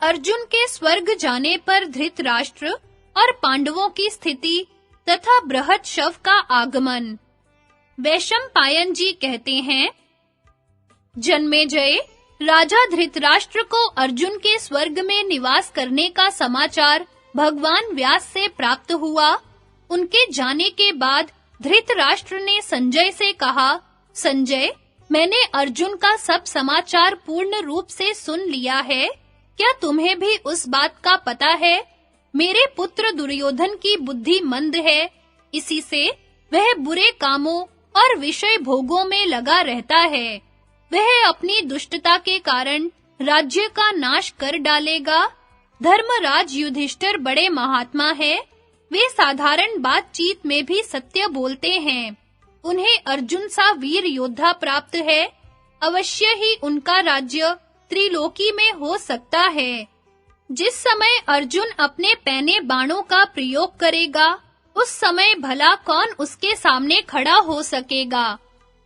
अर्जुन के स्वर्ग जाने पर धृतराष्ट्र और पांडवों की स्थिति तथा बृहत्शव का आगमन। वैशंपायन जी कहते हैं, जन्मेजय, राजा धृतराष्ट्र को अर्जुन के स्वर्ग में निवास करने का समाचार भगवान व्यास से प्राप्त हुआ। उनके जाने के बाद धृतराष्ट्र ने संजय से कहा, संजय, मैंने अर्जुन का सब समाचार पूर्ण रूप से सुन लिया है। क्या तुम्हें भी उस बात का पता है? मेरे पुत्र दुर्योधन की बुद्धि मंद है, इसी से वह बुरे कामों और विषय भोगों में लगा रहता है। वह अपनी दुष्टता के कारण राज्य का नाश कर डालेगा। धर्मराज युधिष्ठिर बड़े महात्मा है, वे साधारण बातचीत में भी सत्य बोलते हैं। उन्हें अर्जुन सा वीर योद्धा प्राप्त है, अवश्य ही उनका राज्य त्रिलोकी में हो सकता है। जिस समय अर्जुन अपने पैने बाणों का प्रयोग करेगा, उस समय भला कौन उसके सामने खड़ा हो सकेगा?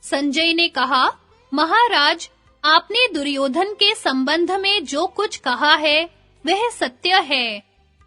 संजय ने कहा, महाराज, आपने दुर्योधन के संबंध में जो कुछ कहा है, वह सत्य है।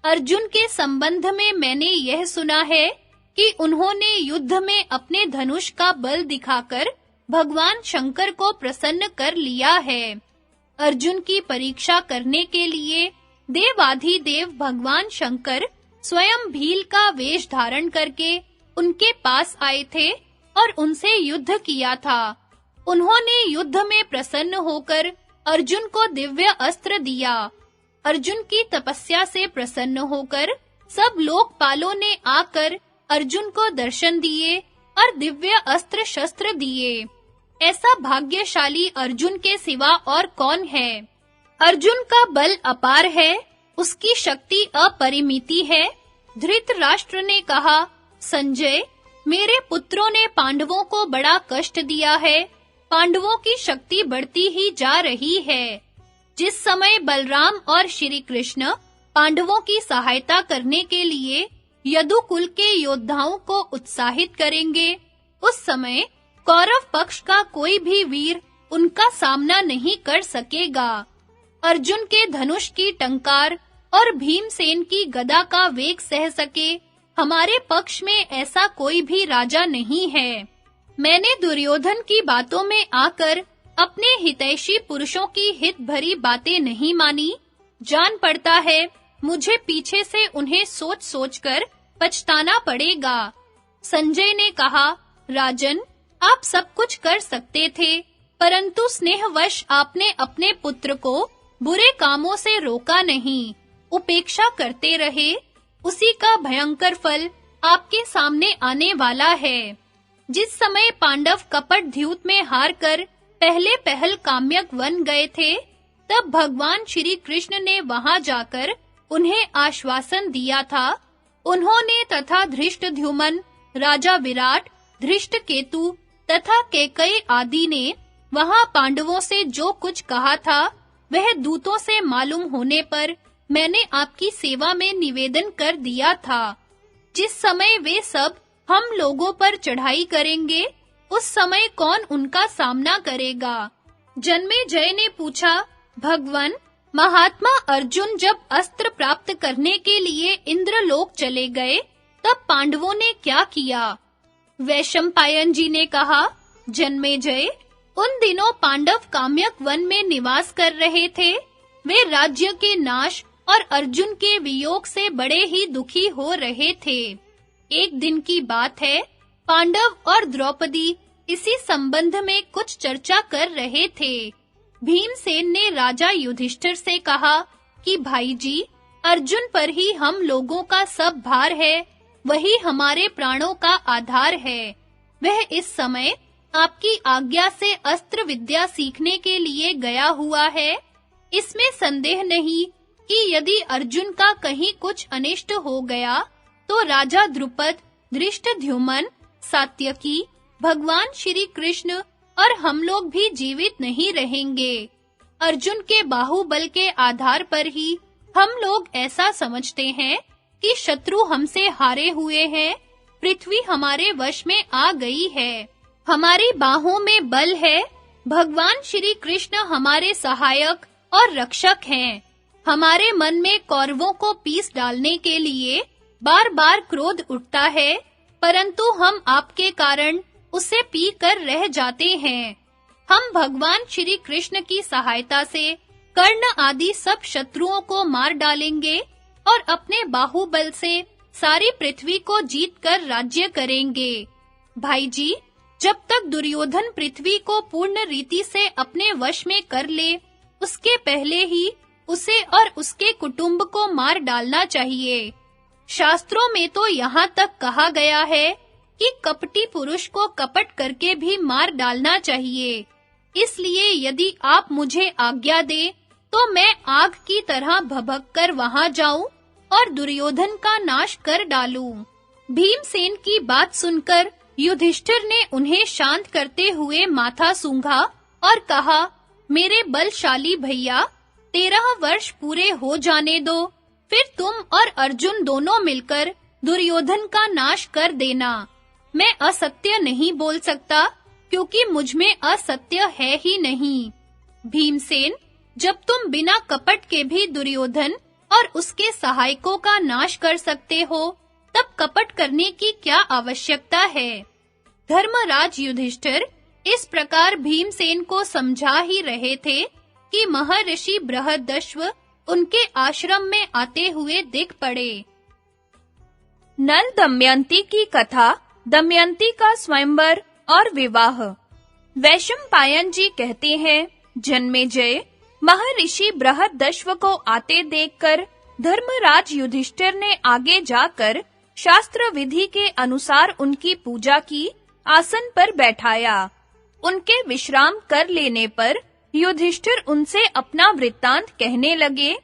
अर्जुन के संबंध में मैंने यह सुना है कि उन्होंने युद्ध में अपने धनुष का बल दिखाकर भगवान शंकर को प्रसन्न कर लिया है। अर्जुन की परीक्षा करने के लिए देवाधिदेव भगवान शंकर स्वयं भील का वेश धारण करके उनके पास आए थे और उनसे युद्ध किया था। उन्होंने युद्ध में प्रसन्न होकर अर्जुन को दिव्य अस्त्र दिया। अर्जुन की तपस्या से प्रसन्न होकर सब लोकपालों ने आकर अर्जुन को दर्शन दिए और दिव्य अस्त्र शस्त्र दिए। ऐसा भाग्यशाली अर्जुन के सिवा और कौन है? अर्जुन का बल अपार है, उसकी शक्ति अपरिमिति है। धृतराष्ट्र ने कहा, संजय, मेरे पुत्रों ने पांडवों को बड़ा कष्ट दिया है। पांडवों की शक्ति बढ़ती ही जा रही है। जिस समय बलराम और श्री कृष्ण पांडवों की सहायता करने के लिए यदुकुल के योद्धाओं को उत्साहित करेंगे, उस समय कौरव पक्ष का कोई भी वीर उनका सामना नहीं कर सकेगा। अर्जुन के धनुष की टंकार और भीमसेन की गदा का वेग सह सके, हमारे पक्ष में ऐसा कोई भी राजा नहीं है। मैंने दुर्योधन की बातों में आकर अपने हितैषी पुरुषों की हित भरी बातें नहीं मानी। जान पड़ता है मुझे पीछे से उन्हें सोच-सोचकर पछताना पड़ेगा। संजय ने कहा, राजन, आप सब कुछ कर सकते थे, परंतु स्नेहवश आपने अपने पुत्र को बुरे कामों से रोका नहीं, उपेक्षा करते रहे। उसी का भयंकर फल आपके सामने आने वाला है। जिस समय पांडव कपट द्यूत में हारकर पहले पहल काम्यक बन गए थे, तब भगवान श्री कृष्ण ने वहां जाकर उन्हें आश्वासन दिया था। उन्होंने तथा धृष्टद्युम्न, राजा विराट, धृष्टकेतु तथा कैकेयी आदि ने वहां पांडवों से जो कुछ कहा था, वह दूतों से मालूम होने पर मैंने आपकी सेवा में निवेदन कर दिया था। जिस समय वे सब हम लोगों पर चढ़ाई करेंगे, उस समय कौन उनका सामना करेगा? जन्मेजय ने पूछा, भगवन, महात्मा अर्जुन जब अस्त्र प्राप्त करने के लिए इंद्रलोक चले गए, तब पांडवों ने क्या किया? वैशंपायन जी ने कहा, जन्मेजय, उन दिनों पांडव काम्यक वन में निवास कर रहे थे। वे राज्य के नाश और अर्जुन के वियोग से बड़े ही दुखी हो रहे थे। एक दिन की बात है, पांडव और द्रौपदी इसी संबंध में कुछ चर्चा कर रहे थे। भीमसेन ने राजा युधिष्ठिर से कहा कि भाई जी, अर्जुन पर ही हम लोगों का सब भार है, वही हमारे प्राणों का आधार है। वह इस समय आपकी आज्ञा से अस्त्र विद्या सीखने के लिए गया हुआ है। इसमें संदेह नहीं कि यदि अर्जुन का कहीं कुछ अनिष्ट हो गया, तो राजा द्रुपद, धृष्टद्युम्न, सात्यकी, भगवान श्री कृष्ण और हम लोग भी जीवित नहीं रहेंगे। अर्जुन के बाहुबल के आधार पर ही हम लोग ऐसा समझते हैं कि शत्रु हमसे हारे हुए हैं, पृथ्वी हमारे वश में आ गई है, हमारी बाहों में बल है, भगवान श्री कृष्ण हमारे सहायक और रक्षक हैं। हमारे मन में कौरवों को पीस डालने के लिए बार-बार क्रोध उठता है, परंतु हम आपके कारण उसे पी कर रह जाते हैं। हम भगवान श्री कृष्ण की सहायता से कर्ण आदि सब शत्रुओं को मार डालेंगे और अपने बाहुबल से सारी पृथ्वी को जीतकर राज्य करेंगे। भाई जी, जब तक दुर्योधन पृथ्वी को पूर्ण रीति से अपने वश में कर ले, उसके पहले ही उसे और उसके कुटुंब को मार डालना चाहिए। शास्त्रों में तो यहाँ तक कहा गया है कि कपटी पुरुष को कपट करके भी मार डालना चाहिए। इसलिए यदि आप मुझे आज्ञा दे, तो मैं आग की तरह भभक कर वहां जाऊं और दुर्योधन का नाश कर डालूं। भीमसेन की बात सुनकर युधिष्ठिर ने उन्हें शांत करते हुए माथा सूंघा और कहा, मेरे बलशाली भैया, 13 वर्ष पूरे हो जाने दो, फिर तुम और अर्जुन दोनों मिलकर दुर्योधन का नाश कर देना। मैं असत्य नहीं बोल सकता, क्योंकि मुझ में असत्य है ही नहीं। भीमसेन, जब तुम बिना कपट के भी दुर्योधन और उसके सहायकों का नाश कर सकते हो, तब कपट करने की क्या आवश्यकता है? धर्मराज युधिष्ठिर इस प्रकार भीमसेन को समझा ही रहे थे कि महर्षि बृहदश्व उनके आश्रम में आते हुए दिख पड़े। नल दमयंती की कथा, दमयंती का स्वयंवर और विवाह। वैशंपायन जी कहते हैं, जन्मेजय, महर्षि बृहदश्व को आते देखकर धर्मराज युधिष्ठिर ने आगे जाकर शास्त्र विधि के अनुसार उनकी पूजा की, आसन पर बैठाया। उनके विश्राम कर लेने पर युधिष्ठिर उनसे अपना वृत्तांत कहने लगे।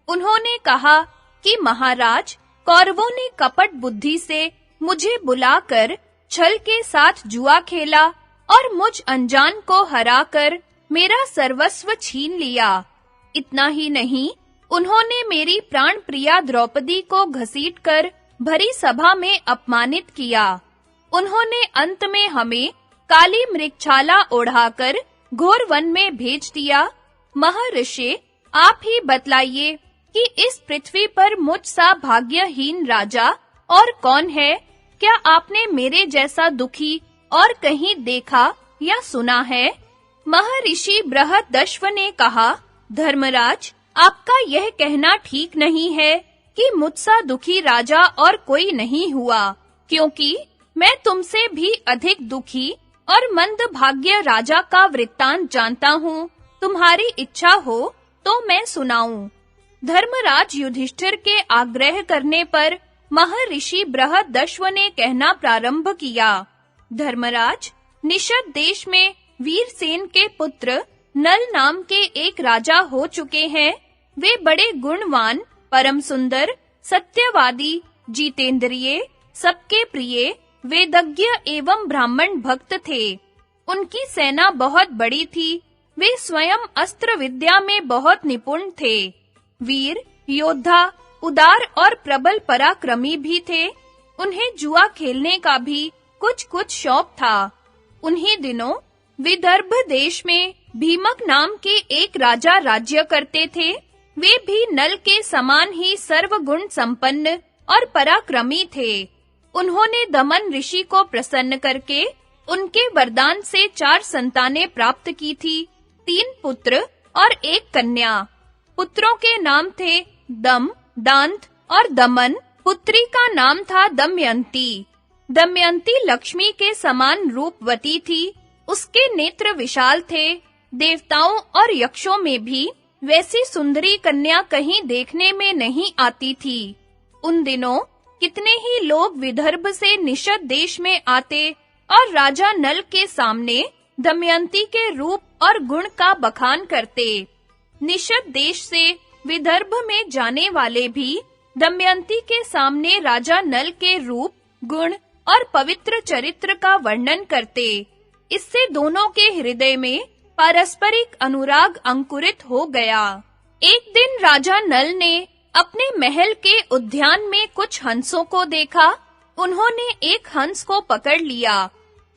उन्होंने कहा कि महाराज, कौरवों ने कपट बुद्धि से मुझे बुलाकर छल के साथ जुआ खेला और मुझ अनजान को हराकर मेरा सर्वस्व छीन लिया। इतना ही नहीं, उन्होंने मेरी प्राण प्रिया द्रौपदी को घसीटकर भरी सभा में अपमानित किया। उन्होंने अंत में हमें काली मृगछाला ओढ़ाकर घोर वन में भेज दिया। महर्षि, आप ही बतलाइए कि इस पृथ्वी पर मुझ सा भाग्यहीन राजा और कौन है? क्या आपने मेरे जैसा दुखी और कहीं देखा या सुना है? महर्षि बृहदश्व ने कहा, धर्मराज, आपका यह कहना ठीक नहीं है कि मुझसा दुखी राजा और कोई नहीं हुआ, क्योंकि मैं तुमसे भी अधिक दुखी और मंदभाग्य राजा का वृत्तांत जानता हूँ। तुम्हारी इच्छा हो तो मैं सुनाऊं। धर्मराज युधिष्ठिर के आग्रह करने पर महर्षि बृहदश्व ने कहना प्रारंभ किया। धर्मराज, निषद देश में वीरसेन के पुत्र नल नाम के एक राजा हो चुके हैं। वे बड़े गुणवान, परम सुंदर, सत्यवादी, जितेंद्रिय, सबके प्रिय, वेदज्ञ एवं ब्राह्मण भक्त थे। उनकी सेना बहुत बड़ी थी। वे स्वयं अस्त्र विद्या में बहुत निपुण थे। वीर, योद्धा, उदार और प्रबल पराक्रमी भी थे। उन्हें जुआ खेलने का भी कुछ शौक था। उन्हीं दिनों विदर्भ देश में भीमक नाम के एक राजा राज्य करते थे। वे भी नल के समान ही सर्वगुण संपन्न और पराक्रमी थे। उन्होंने दमन ऋषि को प्रसन्न करके उनके वरदान से 4 संतानें प्राप्त की थी, 3 पुत्र और 1 कन्या। पुत्रों के नाम थे दम, दांत और दमन। पुत्री का नाम था दमयंती। दमयंती लक्ष्मी के समान रूपवती थी। उसके नेत्र विशाल थे। देवताओं और यक्षों में भी वैसी सुंदरी कन्या कहीं देखने में नहीं आती थी। उन दिनों कितने ही लोग विदर्भ से निषद देश में आते और राजा नल के सामने दमयंती के रूप और गुण का बखान करते। निषद देश से विदर्भ में जाने वाले भी दमयंती के सामने राजा नल के रूप, गुण और पवित्र चरित्र का वर्णन करते। इससे दोनों के हृदय में पारस्परिक अनुराग अंकुरित हो गया। एक दिन राजा नल ने अपने महल के उद्यान में कुछ हंसों को देखा। उन्होंने एक हंस को पकड़ लिया।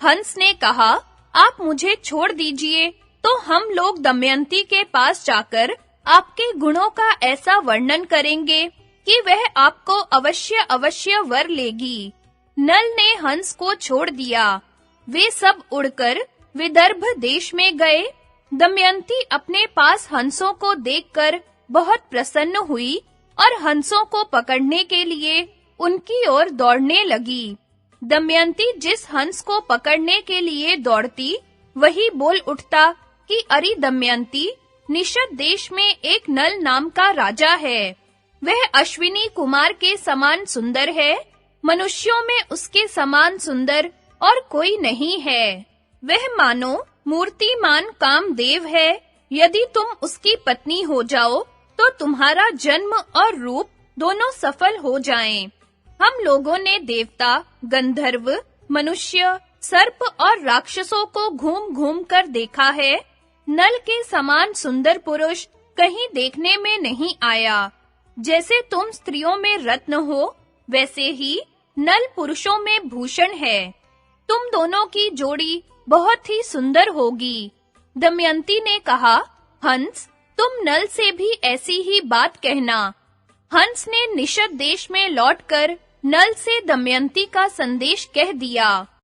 हंस ने कहा, आप मुझे छोड़ दीजिए तो हम लोग दमयंती के पास जाकर आपके गुणों का ऐसा वर्णन करेंगे कि वह आपको अवश्य वर लेगी। नल ने हंस को छोड़ दिया। वे सब उड़कर विदर्भ देश में गए। दमयंती अपने पास हंसों को देखकर बहुत प्रसन्न हुई और हंसों को पकड़ने के लिए उनकी ओर दौड़ने लगी। दमयंती जिस हंस को पकड़ने के लिए दौड़ती, वही बोल उठता कि अरे दमयंती, निषद देश में एक नल नाम का राजा है। वह अश्विनी कुमार के समान सुंदर है। मनुष्यों में उसके समान सुंदर और कोई नहीं है। वह मानो मूर्तिमान कामदेव है। यदि तुम उसकी पत्नी हो जाओ तो तुम्हारा जन्म और रूप दोनों सफल हो जाएं। हम लोगों ने देवता, गंधर्व, मनुष्य, सर्प और राक्षसों को घूम-घूम कर देखा है। नल के समान सुंदर पुरुष कहीं देखने में नहीं आया। जैसे तुम स्त्रियों में रत्न हो, वैसे ही नल पुरुषों में भूषण है। तुम दोनों की जोड़ी बहुत ही सुंदर होगी। दमयंती ने कहा, हंस, तुम नल से भी ऐसी ही बात कहना। हंस ने निषद देश में लौटकर नल से दमयंती का संदेश कह दिया।